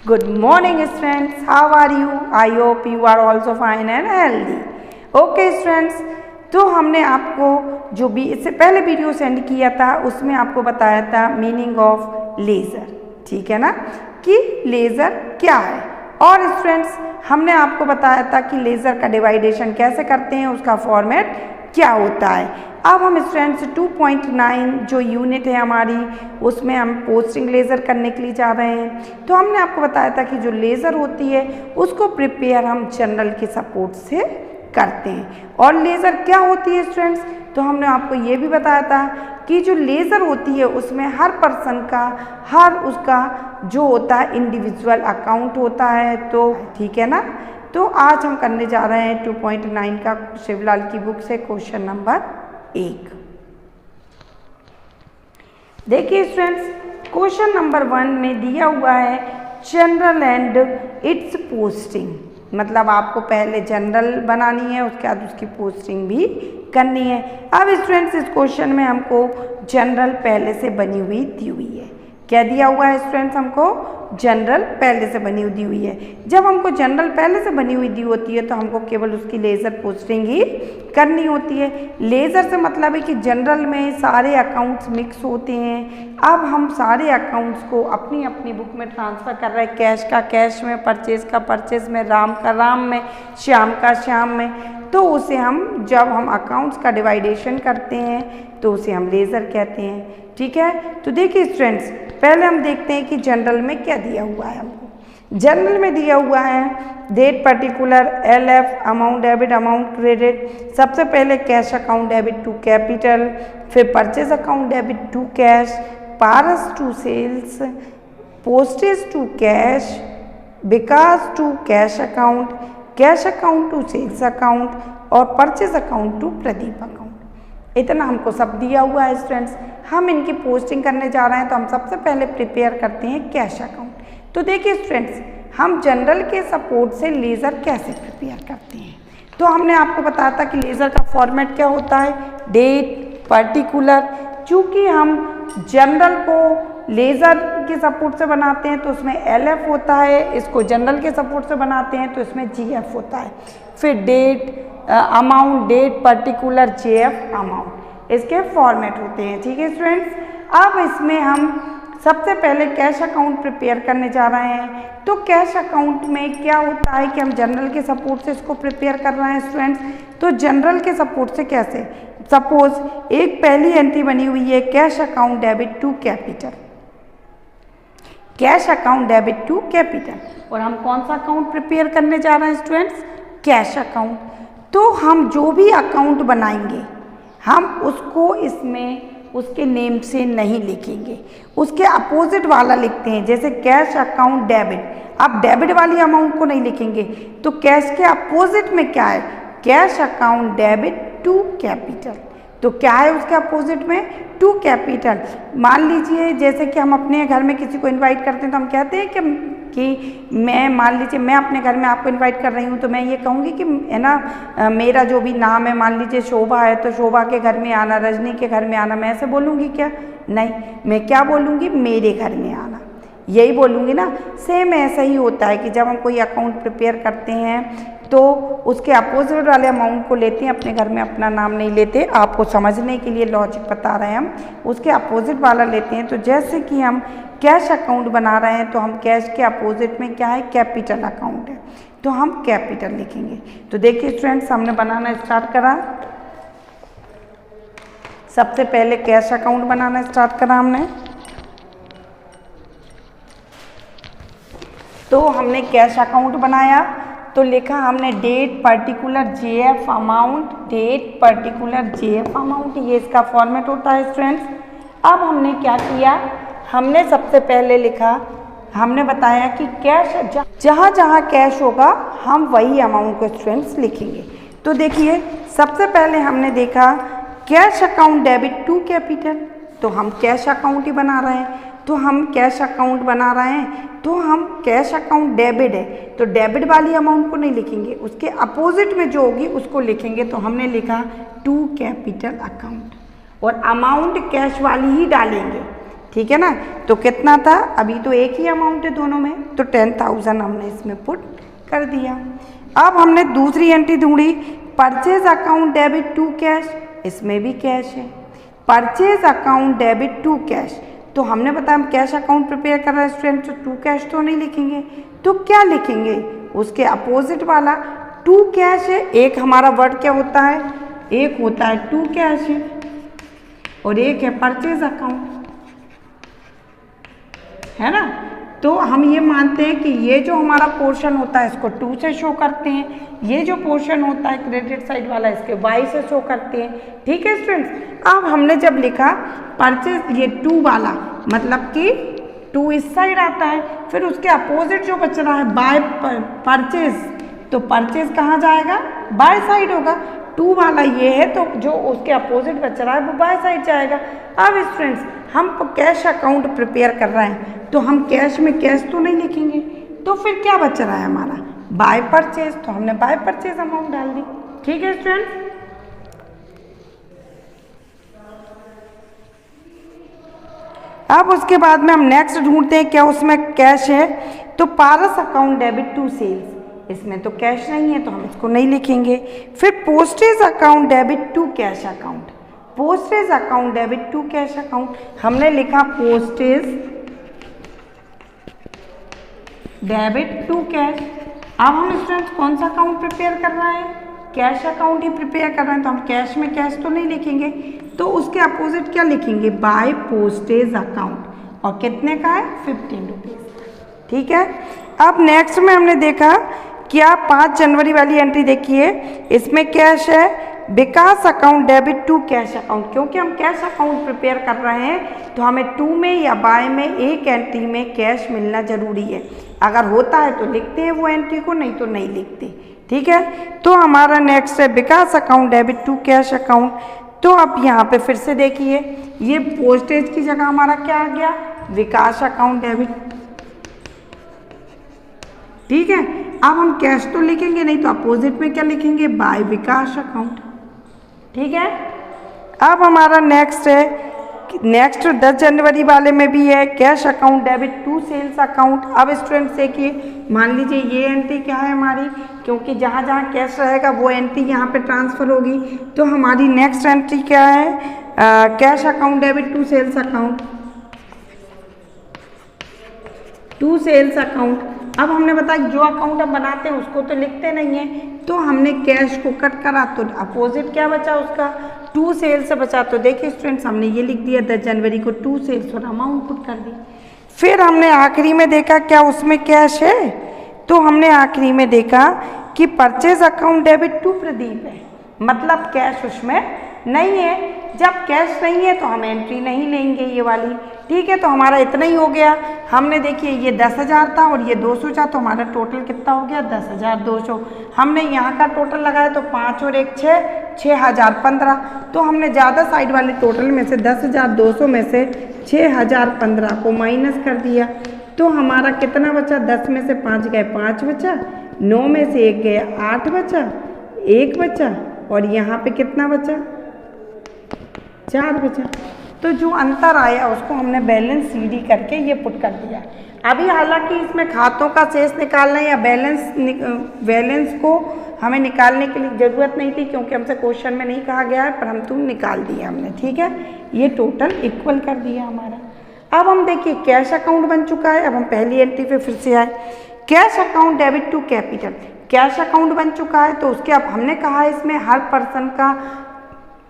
Good morning students, how are you? I hope you are also fine and healthy. Okay students, तो हमने आपको जो भी इससे पहले वीडियो सेंड किया था उसमें आपको बताया था मीनिंग ऑफ लेज़र, ठीक है ना, कि लेज़र क्या है। और स्टूडेंट्स हमने आपको बताया था कि लेज़र का डिवाइडेशन कैसे करते हैं, उसका फॉर्मेट क्या होता है। अब हम स्टूडेंट्स 2.9 जो यूनिट है हमारी उसमें हम पोस्टिंग लेज़र करने के लिए जा रहे हैं। तो हमने आपको बताया था कि जो लेज़र होती है उसको प्रिपेयर हम जनरल के सपोर्ट से करते हैं। और लेज़र क्या होती है स्टूडेंट्स, तो हमने आपको ये भी बताया था कि जो लेज़र होती है उसमें हर पर्सन का हर उसका जो होता है इंडिविजुअल अकाउंट होता है, तो ठीक है ना। तो आज हम करने जा रहे हैं 2.9 का शिवलाल की बुक से क्वेश्चन नंबर 1। देखिए स्टूडेंट्स, क्वेश्चन नंबर 1 में दिया हुआ है जनरल एंड इट्स पोस्टिंग, मतलब आपको पहले जनरल बनानी है, उसके बाद उसकी पोस्टिंग भी करनी है। अब स्टूडेंट्स इस क्वेश्चन में हमको जनरल पहले से बनी हुई दी हुई है। क्या दिया हुआ है स्टूडेंट्स, हमको जनरल पहले से बनी दी हुई है। जब हमको जनरल पहले से बनी हुई दी होती है तो हमको केवल उसकी लेज़र पोस्टिंग ही करनी होती है। लेज़र से मतलब है कि जनरल में सारे अकाउंट्स मिक्स होते हैं। अब हम सारे अकाउंट्स को अपनी अपनी बुक में ट्रांसफ़र कर रहे हैं, कैश का कैश में, परचेज का परचेज में, राम का राम में, श्याम का श्याम में। तो उसे हम जब हम अकाउंट्स का डिवाइडेशन करते हैं तो उसे हम लेज़र कहते हैं, ठीक है। तो देखिए स्टूडेंट्स, पहले हम देखते हैं कि जनरल में क्या दिया हुआ है हमको। जनरल में दिया हुआ है date particular, LF amount debit amount credit. सबसे पहले cash account debit to capital, फिर purchase account debit to cash, Paras to sales, postage to cash, Vikas to cash account, cash account to sales account और purchase account to Pradeep account. इतना हमको सब दिया हुआ है स्टूडेंट्स। हम इनकी पोस्टिंग करने जा रहे हैं तो हम सबसे पहले प्रिपेयर करते हैं कैश अकाउंट। तो देखिए स्टूडेंट्स, हम जनरल के सपोर्ट से लेज़र कैसे प्रिपेयर करते हैं। तो हमने आपको बताया था कि लेज़र का फॉर्मेट क्या होता है, डेट पर्टिकुलर। चूँकि हम जनरल को लेज़र के सपोर्ट से बनाते हैं तो उसमें LF होता है, इसको जनरल के सपोर्ट से बनाते हैं तो इसमें GF होता है। फिर date amount, date particular, JF amount, इसके फॉर्मेट होते हैं, ठीक है स्टूडेंट्स। अब इसमें हम सबसे पहले कैश अकाउंट प्रिपेयर करने जा रहे हैं। तो कैश अकाउंट में क्या होता है कि हम जनरल के सपोर्ट से इसको प्रिपेयर कर रहे हैं स्टूडेंट्स। तो जनरल के सपोर्ट से कैसे, सपोज एक पहली एंट्री बनी हुई है cash account debit to capital, cash account debit to capital, और हम कौन सा अकाउंट प्रिपेयर करने जा रहे हैं स्टूडेंट्स, कैश अकाउंट। तो हम जो भी अकाउंट बनाएंगे हम उसको इसमें उसके नेम से नहीं लिखेंगे, उसके अपोजिट वाला लिखते हैं। जैसे कैश अकाउंट डेबिट, आप डेबिट वाली अमाउंट को नहीं लिखेंगे, तो कैश के अपोजिट में क्या है, cash account debit to capital. तो क्या है उसके अपोजिट में, टू कैपिटल। मान लीजिए जैसे कि हम अपने घर में किसी को इनवाइट करते हैं तो हम कहते हैं कि मैं, मान लीजिए मैं अपने घर में आपको इनवाइट कर रही हूँ तो मैं ये कहूँगी कि है ना, मेरा जो भी नाम है, मान लीजिए शोभा है तो शोभा के घर में आना, रजनी के घर में आना। मैं ऐसे बोलूँगी क्या, नहीं, मैं क्या बोलूँगी, मेरे घर में आना, यही बोलूँगी ना। सेम ऐसा ही होता है कि जब हम कोई अकाउंट प्रिपेयर करते हैं तो उसके अपोजिट वाले अमाउंट को लेते हैं, अपने घर में अपना नाम नहीं लेते। आपको समझने के लिए लॉजिक बता रहे हैं हम, उसके अपोजिट वाला लेते हैं। तो जैसे कि हम कैश अकाउंट बना रहे हैं तो हम कैश के अपोजिट में क्या है, कैपिटल अकाउंट है, तो हम कैपिटल लिखेंगे। तो देखिए स्टूडेंट्स, हमने बनाना स्टार्ट करा। सबसे पहले कैश अकाउंट बनाना स्टार्ट करा हमने। तो हमने कैश अकाउंट बनाया तो लिखा हमने date particular JF amount, date particular JF amount, ये इसका फॉर्मेट होता है स्टूडेंट्स। अब हमने क्या किया, हमने सबसे पहले लिखा, हमने बताया कि कैश जहाँ जहाँ कैश होगा हम वही अमाउंट को स्टूडेंट्स लिखेंगे। तो देखिए सबसे पहले हमने देखा cash account debit to capital, तो हम कैश अकाउंट ही बना रहे हैं। तो हम कैश अकाउंट बना रहे हैं तो हम कैश अकाउंट डेबिट है तो डेबिट वाली अमाउंट को नहीं लिखेंगे, उसके अपोजिट में जो होगी उसको लिखेंगे। तो हमने लिखा टू कैपिटल अकाउंट, और अमाउंट कैश वाली ही डालेंगे। ठीक है ना। तो कितना था, अभी तो एक ही अमाउंट है दोनों में, तो 10,000 हमने इसमें पुट कर दिया। अब हमने दूसरी एंट्री ढूंढी, purchase account debit to cash, इसमें भी कैश है। Purchase account debit to cash, तो हमने बताया हम कैश अकाउंट प्रिपेयर कर रहे हैं स्टूडेंट, तो टू कैश तो नहीं लिखेंगे, तो क्या लिखेंगे, उसके अपोजिट वाला टू कैश है। एक हमारा वर्ड क्या होता है, एक होता है टू कैश है और एक है परचेज अकाउंट, है ना। तो हम ये मानते हैं कि ये जो हमारा पोर्शन होता है इसको टू से शो करते हैं, ये जो पोर्शन होता है क्रेडिट साइड वाला इसके वाई से शो करते हैं। ठीक है स्टूडेंट्स, अब हमने जब लिखा परचेज, ये टू वाला मतलब कि टू इस साइड आता है, फिर उसके अपोजिट जो बच रहा है बाय परचेज, तो परचेज कहाँ जाएगा, बाय साइड होगा। टू वाला ये है तो जो उसके अपोजिट बच रहा है वो बाय साइड जाएगा। अब स्टूडेंट्स हम कैश अकाउंट प्रिपेयर कर रहे हैं तो हम कैश में कैश तो नहीं लिखेंगे, तो फिर क्या बच रहा है हमारा, बाय परचेज, तो हमने बाय परचेज अमाउंट डाल दी। ठीक है स्टूडेंट्स, अब उसके बाद में हम नेक्स्ट ढूंढते हैं क्या उसमें कैश है, तो पारस अकाउंट डेबिट टू सेल्स, इसमें तो कैश नहीं है तो हम इसको नहीं लिखेंगे। फिर postage account debit to cash account, postage account debit to cash account, हमने लिखा पोस्टेज डेबिट टू कैश। अब हम स्टूडेंट्स कौन सा अकाउंट प्रिपेयर कर रहे हैं, कैश अकाउंट ही प्रिपेयर कर रहे हैं, तो हम कैश में कैश तो नहीं लिखेंगे, तो उसके अपोजिट क्या लिखेंगे, बाय पोस्टेज अकाउंट, और कितने का है, 15 रुपीज़। ठीक है, अब नेक्स्ट में हमने देखा क्या 5 जनवरी वाली एंट्री देखिए, इसमें कैश है, Vikas account debit to cash account, क्योंकि हम कैश अकाउंट प्रिपेयर कर रहे हैं तो हमें टू में या बाय में एक एंट्री में कैश मिलना जरूरी है। अगर होता है तो लिखते हैं वो एंट्री को, नहीं तो नहीं लिखते। ठीक है, तो हमारा नेक्स्ट है Vikas account debit to cash account. तो अब यहाँ पे फिर से देखिए, ये पोस्टेज की जगह हमारा क्या आ गया, विकास अकाउंट डेबिट। ठीक है, अब हम कैश तो लिखेंगे नहीं तो अपोजिट में क्या लिखेंगे, बाय विकास अकाउंट। ठीक है, अब हमारा नेक्स्ट है, नेक्स्ट 10 जनवरी वाले में भी है cash account debit to sales account. अब स्टूडेंट्स देखिए, मान लीजिए ये एंट्री क्या है हमारी, क्योंकि जहाँ जहाँ कैश रहेगा वो एंट्री यहाँ पे ट्रांसफर होगी, तो हमारी नेक्स्ट एंट्री क्या है, cash account debit to sales account, to sales account. अब हमने बताया जो अकाउंट हम बनाते हैं उसको तो लिखते नहीं है, तो हमने कैश को कट करा तो अपोजिट क्या बचा उसका, टू सेल्स से बचा। तो देखिए स्टूडेंट्स हमने ये लिख दिया 10 जनवरी को टू सेल्स और अमाउंट पुट कर दी। फिर हमने आखिरी में देखा क्या उसमें कैश है, तो हमने आखिरी में देखा कि purchase account debit to Pradeep है, मतलब कैश उसमें नहीं है। जब कैश नहीं है तो हम एंट्री नहीं लेंगे ये वाली। ठीक है, तो हमारा इतना ही हो गया। हमने देखिए ये 10,000 था और ये 200 था, तो हमारा टोटल कितना हो गया, 10,200। हमने यहाँ का टोटल लगाया तो 5 और 1 6, 6,015। तो हमने ज़्यादा साइड वाले टोटल में से 10,200 में से 6,015 को माइनस कर दिया, तो हमारा कितना बचा, 10 में से 5 गए 5 बचा, 9 में से 1 गया 8 बचा, 1 बचा, और यहाँ पे कितना बचा, 4 बचा। तो जो अंतर आया उसको हमने बैलेंस सीडी करके ये पुट कर दिया। अभी हालांकि इसमें खातों का शेष निकालना या बैलेंस को हमें निकालने के लिए ज़रूरत नहीं थी, क्योंकि हमसे क्वेश्चन में नहीं कहा गया है, पर हम तुम निकाल दिया हमने। ठीक है, ये टोटल इक्वल कर दिया हमारा। अब हम देखिए कैश अकाउंट बन चुका है। अब हम पहली एंट्री पे फिर से आए, cash account debit to capital, cash account बन चुका है, तो उसके अब हमने कहा इसमें हर पर्सन का,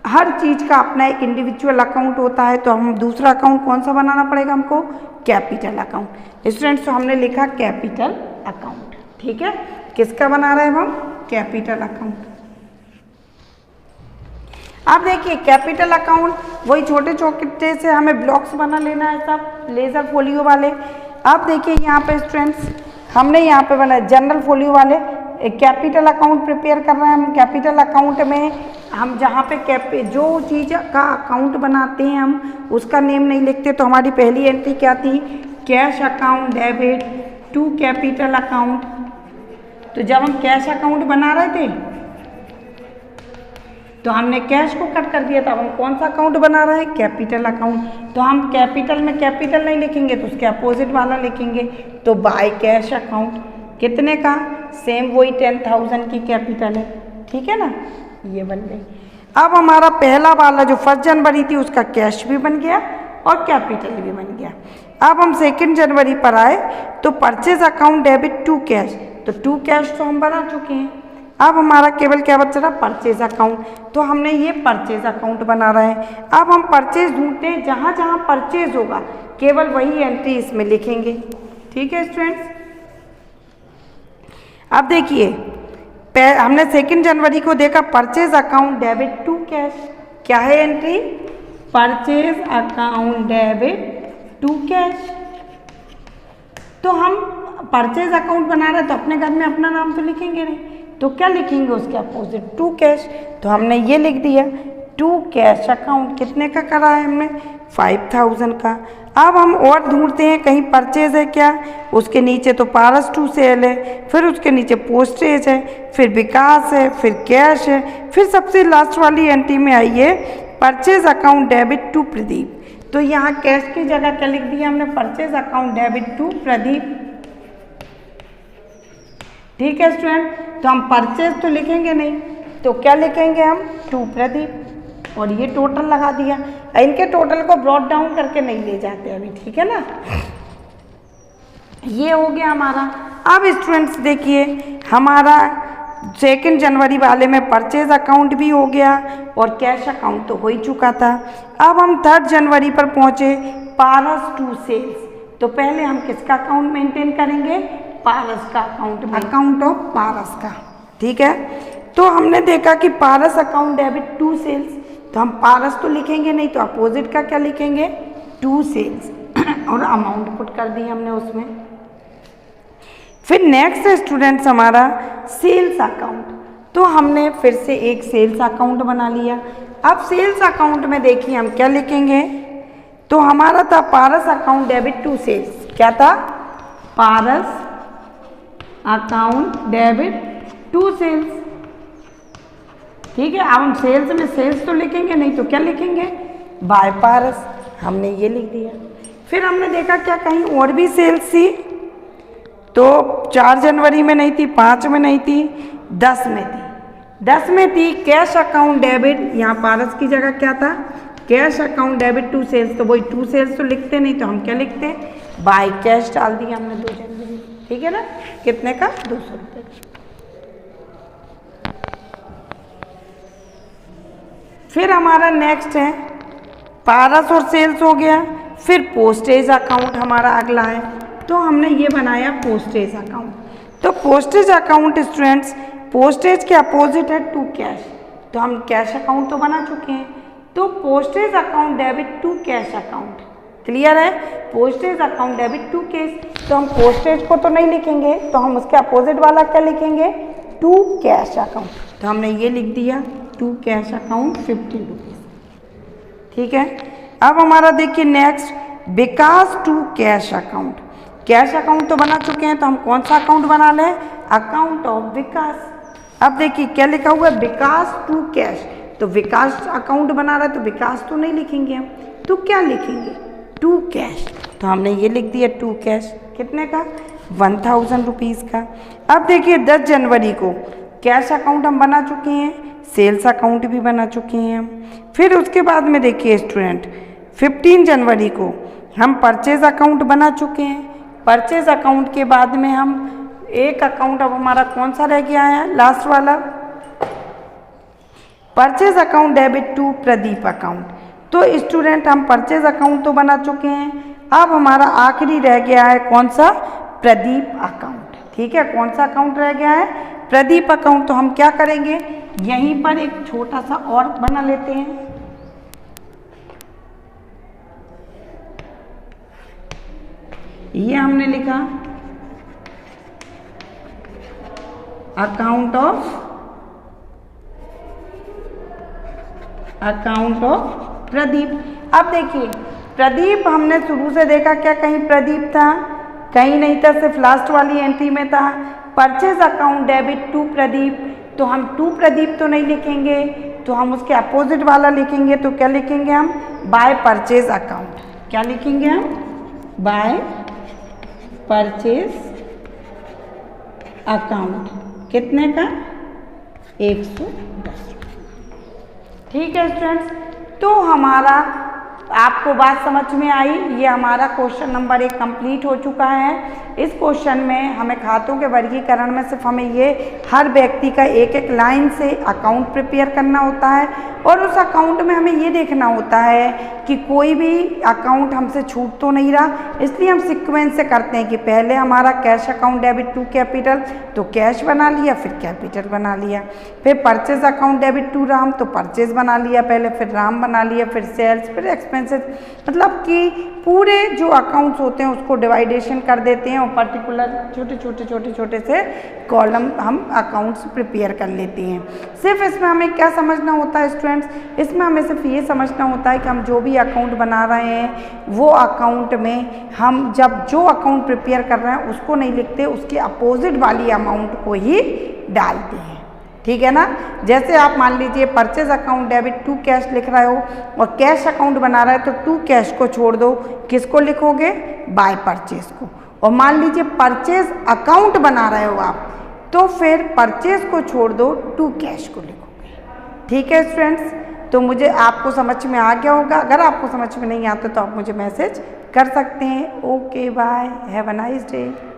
हर चीज़ का अपना एक इंडिविजुअल अकाउंट होता है, तो हम दूसरा अकाउंट कौन सा बनाना पड़ेगा हमको, कैपिटल अकाउंट। स्टूडेंट्स तो हमने लिखा कैपिटल अकाउंट। ठीक है, किसका बना रहे हैं हम, कैपिटल अकाउंट। अब देखिए कैपिटल अकाउंट वही छोटे छोटे से हमें ब्लॉक्स बना लेना है, सब लेजर फोलियो वाले। अब देखिए यहाँ पे स्टूडेंट्स हमने यहाँ पे बनाया जनरल फोलियो वाले कैपिटल अकाउंट प्रिपेयर कर रहे हैं हम। कैपिटल अकाउंट में हम जहाँ पे जो चीज़ का अकाउंट बनाते हैं हम उसका नेम नहीं लिखते, तो हमारी पहली एंट्री क्या थी, cash account debit to capital account. तो जब हम कैश अकाउंट बना रहे थे तो हमने कैश को कट कर दिया था। अब हम कौन सा अकाउंट बना रहे हैं? Capital account. तो हम कैपिटल में कैपिटल नहीं लिखेंगे तो उसके अपोजिट वाला लिखेंगे। तो बाय कैश अकाउंट कितने का? सेम वही 10,000 की कैपिटल है, ठीक है ना, ये बन गई। अब हमारा पहला वाला जो 1 जनवरी थी उसका कैश भी बन गया और कैपिटल भी बन गया। अब हम 2 जनवरी पर आए तो purchase account debit to cash, तो टू कैश तो हम बना चुके हैं। अब हमारा केवल क्या बच रहा? Purchase account. तो हमने ये परचेज अकाउंट बना रहे हैं। अब हम परचेज ढूंढते हैं, जहाँ जहाँ परचेज होगा केवल वही एंट्री इसमें लिखेंगे, ठीक है स्टूडेंट्स। अब देखिए हमने 2 जनवरी को देखा purchase account debit to cash, क्या है entry? Purchase account debit to cash. तो हम परचेज अकाउंट बना रहे हैं तो अपने घर में अपना नाम तो लिखेंगे नहीं, तो क्या लिखेंगे उसके अपोजिट? To cash. तो हमने ये लिख दिया टू कैश अकाउंट। कितने का करा है हमने? 5,000 का। अब हम और ढूंढते हैं कहीं परचेज है क्या, उसके नीचे तो पारस टू सेल है, फिर उसके नीचे पोस्टेज है, फिर विकास है, फिर कैश है, फिर सबसे लास्ट वाली एंट्री में आई है purchase account debit to Pradeep. तो यहाँ कैश की जगह क्या लिख दिया हमने? Purchase account debit to Pradeep, ठीक है स्टूडेंट। तो हम परचेज तो लिखेंगे नहीं, तो क्या लिखेंगे हम? टू प्रदीप, और ये टोटल लगा दिया। इनके टोटल को ब्रॉट डाउन करके नहीं ले जाते अभी, ठीक है ना। ये हो गया हमारा। अब स्टूडेंट्स देखिए हमारा 2 जनवरी वाले में परचेज अकाउंट भी हो गया और कैश अकाउंट तो हो ही चुका था। अब हम 3 जनवरी पर पहुंचे पारस टू सेल्स। तो पहले हम किसका अकाउंट मेंटेन करेंगे? पारस का अकाउंट, अकाउंट ऑफ पारस का, ठीक है। तो हमने देखा कि पारस अकाउंट डेबिट टू सेल्स, तो हम पारस तो लिखेंगे नहीं, तो अपोजिट का क्या लिखेंगे? टू सेल्स और अमाउंट पुट कर दी हमने उसमें। फिर नेक्स्ट स्टूडेंट्स हमारा सेल्स अकाउंट। तो हमने फिर से एक सेल्स अकाउंट बना लिया। अब सेल्स अकाउंट में देखिए हम क्या लिखेंगे? तो हमारा था पारस अकाउंट डेबिट टू सेल्स। क्या था? पारस अकाउंट डेबिट टू सेल्स, ठीक है। अब हम सेल्स में सेल्स तो लिखेंगे नहीं, तो क्या लिखेंगे? बाय पारस, हमने ये लिख दिया। फिर हमने देखा क्या कहीं और भी सेल्स थी, तो 4 जनवरी में नहीं थी, 5 में नहीं थी, 10 में थी। 10 में थी कैश अकाउंट डेबिट, यहाँ पारस की जगह क्या था? Cash account debit to sales. तो वही टू सेल्स तो लिखते नहीं, तो हम क्या लिखते? बाय कैश डाल दिया हमने 2 जनवरी, ठीक है ना। कितने का? 200 रुपये। फिर हमारा नेक्स्ट है पारस और सेल्स हो गया। फिर पोस्टेज अकाउंट हमारा अगला है, तो हमने ये बनाया पोस्टेज अकाउंट। तो पोस्टेज अकाउंट स्टूडेंट्स, पोस्टेज के अपोजिट है टू कैश। तो हम कैश अकाउंट तो बना चुके हैं, तो postage account debit to cash account, clear है। Postage account debit to cash, तो हम पोस्टेज को तो नहीं लिखेंगे, तो हम उसके अपोजिट वाला क्या लिखेंगे? To cash account. तो हमने ये लिख दिया टू कैश अकाउंट 50 रुपीज़, ठीक है। अब हमारा देखिए next Vikas to cash account. Cash account तो बना चुके हैं, तो हम कौन सा अकाउंट बना लें? अकाउंट ऑफ विकास। अब देखिए क्या लिखा हुआ है? विकास टू कैश। तो विकास अकाउंट बना रहा है तो विकास तो नहीं लिखेंगे हम, तो क्या लिखेंगे? To cash. तो हमने ये लिख दिया टू कैश। कितने का? 1000 रुपीज़ का। अब देखिए 10 जनवरी को कैश अकाउंट हम बना चुके हैं, सेल्स अकाउंट भी बना चुके हैं हम। फिर उसके बाद में देखिए स्टूडेंट 15 जनवरी को हम परचेज अकाउंट बना चुके हैं। परचेज अकाउंट के बाद में हम एक अकाउंट, अब हमारा कौन सा रह गया है? लास्ट वाला, purchase account debit to Pradeep account. तो स्टूडेंट हम परचेज अकाउंट तो बना चुके हैं, अब हमारा आखिरी रह गया है कौन सा? प्रदीप अकाउंट, ठीक है। कौन सा अकाउंट रह गया है? प्रदीप अकाउंट। तो हम क्या करेंगे? यहीं पर एक छोटा सा और बना लेते हैं। ये हमने लिखा अकाउंट ऑफ प्रदीप। अब देखिए प्रदीप हमने शुरू से देखा क्या कहीं प्रदीप था? कहीं नहीं था, सिर्फ लास्ट वाली एंट्री में था purchase account debit to Pradeep. तो हम टू प्रदीप तो नहीं लिखेंगे, तो तो हम उसके अपोजिट वाला लिखेंगे, तो क्या लिखेंगे हम? By purchase account. क्या लिखेंगे हम? By purchase account. कितने का? 110। ठीक है स्टूडेंट्स, तो हमारा आपको बात समझ में आई। ये हमारा क्वेश्चन नंबर 1 कंप्लीट हो चुका है। इस क्वेश्चन में हमें खातों के वर्गीकरण में सिर्फ हमें ये हर व्यक्ति का एक एक लाइन से अकाउंट प्रिपेयर करना होता है और उस अकाउंट में हमें ये देखना होता है कि कोई भी अकाउंट हमसे छूट तो नहीं रहा, इसलिए हम सीक्वेंस से करते हैं कि पहले हमारा cash account debit to capital, तो कैश बना लिया, फिर कैपिटल बना लिया। फिर purchase account debit to Ram, तो परचेज बना लिया पहले, फिर राम बना लिया, फिर सेल्स, फिर एक्सपेंसेस। मतलब कि पूरे जो अकाउंट्स होते हैं उसको डिवाइडेशन कर देते हैं और पर्टिकुलर छोटे से कॉलम हम अकाउंट्स प्रिपेयर कर लेते हैं। सिर्फ इसमें हमें क्या समझना होता है स्टूडेंट्स? इसमें हमें सिर्फ ये समझना होता है कि हम जो भी अकाउंट बना रहे हैं वो अकाउंट में हम जब जो अकाउंट प्रिपेयर कर रहे हैं उसको नहीं लिखते, उसके अपोजिट वाली अमाउंट को ही डालते हैं। ठीक है ना? जैसे आप मान लीजिए purchase account debit to cash लिख रहे हो और कैश अकाउंट बना रहा है तो टू कैश को छोड़ दो, किसको लिखोगे? बाय परचेज को। और मान लीजिए परचेज अकाउंट बना रहे हो आप, तो फिर परचेज को छोड़ दो, टू कैश को लिखोगे। ठीक है स्टूडेंट्स, तो मुझे आपको समझ में आ गया होगा। अगर आपको समझ में नहीं आता तो आप मुझे मैसेज कर सकते हैं। Okay bye, have a nice day.